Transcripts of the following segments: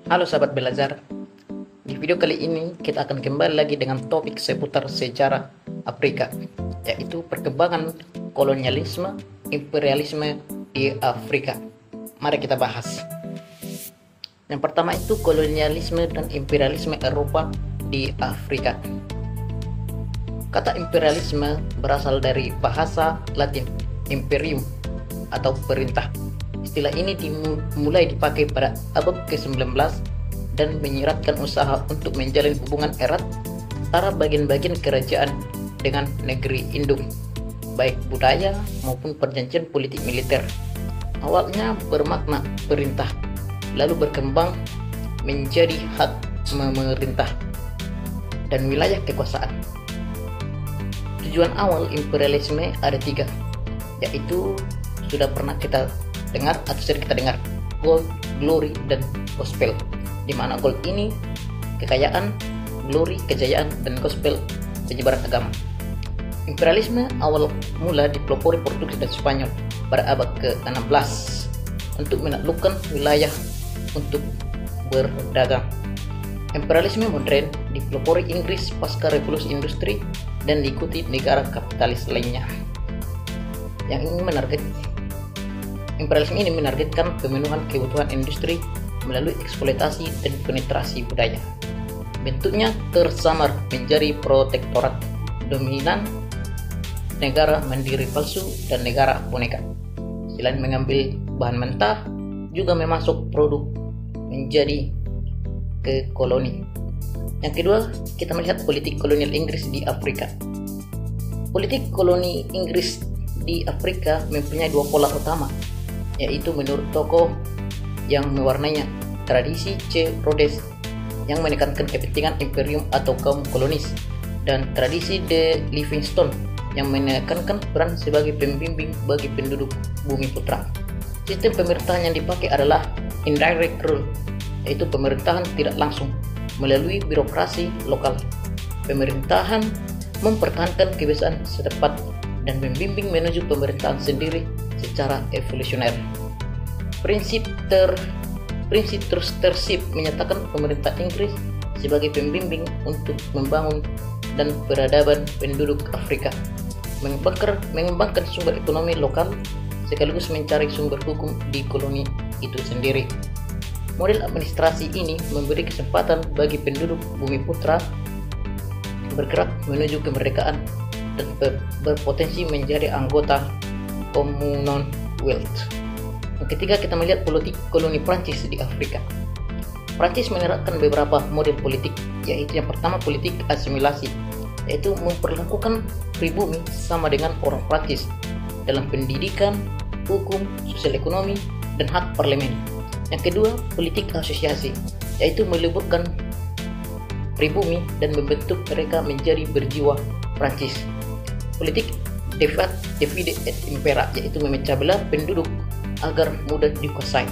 Halo sahabat belajar, di video kali ini kita akan kembali lagi dengan topik seputar sejarah Afrika, yaitu perkembangan kolonialisme, imperialisme di Afrika. Mari kita bahas. Yang pertama itu kolonialisme dan imperialisme Eropa di Afrika. Kata imperialisme berasal dari bahasa Latin imperium atau perintah. Istilah ini dimulai dipakai pada abad ke-19 dan menyiratkan usaha untuk menjalin hubungan erat antara bagian-bagian kerajaan dengan negeri induk, baik budaya maupun perjanjian politik militer. Awalnya bermakna perintah, lalu berkembang menjadi hak memerintah dan wilayah kekuasaan. Tujuan awal imperialisme ada 3, yaitu sudah pernah kita dengar atau sering kita dengar: gold, glory, dan gospel. Di mana gold ini kekayaan, glory kejayaan, dan gospel penyebaran agama. Imperialisme awal mula dipelopori Portugis dan Spanyol pada abad ke-16 untuk menaklukkan wilayah untuk berdagang. Imperialisme modern dipelopori Inggris pasca revolusi industri dan diikuti negara kapitalis lainnya yang ingin imperialisme ini menargetkan pemenuhan kebutuhan industri melalui eksploitasi dan penetrasi budaya. Bentuknya tersamar menjadi protektorat dominan, negara mandiri palsu, dan negara boneka. Selain mengambil bahan mentah, juga memasuk produk menjadi ke koloni. Yang kedua, kita melihat politik kolonial Inggris di Afrika. Politik koloni Inggris di Afrika mempunyai 2 pola utama, yaitu menurut tokoh yang mewarnainya tradisi C. Rhodes yang menekankan kepentingan imperium atau kaum kolonis, dan tradisi de Livingstone yang menekankan peran sebagai pembimbing bagi penduduk bumi putra. Sistem pemerintahan yang dipakai adalah indirect rule, yaitu pemerintahan tidak langsung melalui birokrasi lokal. Pemerintahan mempertahankan kebiasaan setempat dan membimbing menuju pemerintahan sendiri secara evolusioner. Prinsip trusteeship menyatakan pemerintah Inggris sebagai pembimbing untuk membangun dan peradaban penduduk Afrika, mengembangkan sumber ekonomi lokal sekaligus mencari sumber hukum di koloni itu sendiri. Model administrasi ini memberi kesempatan bagi penduduk bumi putra bergerak menuju kemerdekaan dan berpotensi menjadi anggota Commonwealth. Yang ketiga, kita melihat politik koloni Prancis di Afrika. Prancis menerapkan beberapa model politik, yaitu yang pertama politik asimilasi, yaitu memperlakukan pribumi sama dengan orang Prancis dalam pendidikan, hukum, sosial ekonomi, dan hak parlemen. Yang kedua, politik asosiasi, yaitu meliburkan pribumi dan membentuk mereka menjadi berjiwa Prancis. Politik divide et impera, yaitu memecah belah penduduk agar mudah dikuasai.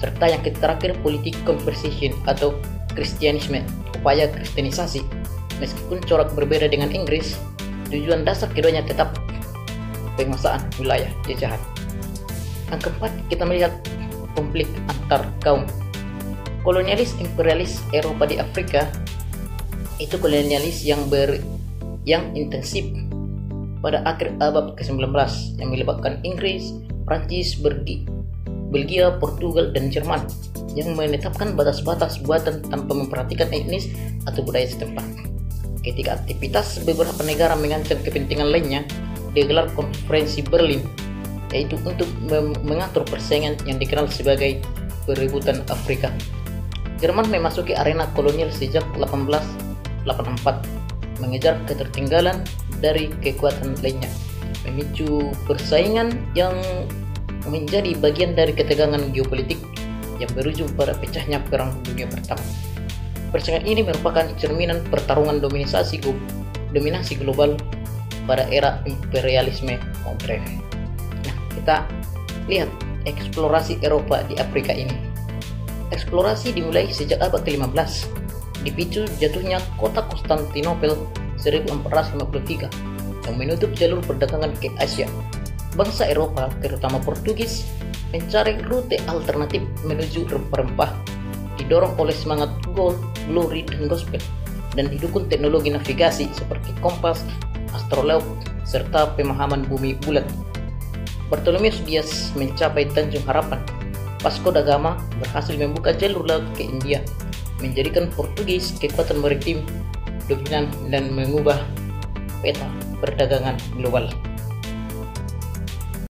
Serta yang terakhir, politik conversion atau Kristianisme, upaya kristenisasi. Meskipun corak berbeda dengan Inggris, tujuan dasar keduanya tetap penguasaan wilayah jajahan. Yang keempat, kita melihat konflik antar kaum. Kolonialis imperialis Eropa di Afrika itu kolonialis yang intensif pada akhir abad ke-19 yang melibatkan Inggris, Prancis, Belgia, Portugal, dan Jerman yang menetapkan batas-batas buatan tanpa memperhatikan etnis atau budaya setempat. Ketika aktivitas beberapa negara mengancam kepentingan lainnya, digelar konferensi Berlin, yaitu untuk mengatur persaingan yang dikenal sebagai perebutan Afrika. Jerman memasuki arena kolonial sejak 1884, mengejar ketertinggalan dari kekuatan lainnya, memicu persaingan yang menjadi bagian dari ketegangan geopolitik yang berujung pada pecahnya Perang Dunia Pertama. Persaingan ini merupakan cerminan pertarungan dominasi global pada era imperialisme modern. Nah, kita lihat eksplorasi Eropa di Afrika ini. Eksplorasi dimulai sejak abad ke-15, dipicu jatuhnya kota Konstantinopel 1453 yang menutup jalur perdagangan ke Asia. Bangsa Eropa, terutama Portugis, mencari rute alternatif menuju rempah-rempah di didorong oleh semangat gold, glory, dan gospel, dan didukung teknologi navigasi seperti kompas, astrolabe, serta pemahaman bumi bulat. Bartolomeus Dias mencapai Tanjung Harapan. Vasco da Gama berhasil membuka jalur laut ke India, menjadikan Portugis kekuatan maritim dominan dan mengubah peta perdagangan global.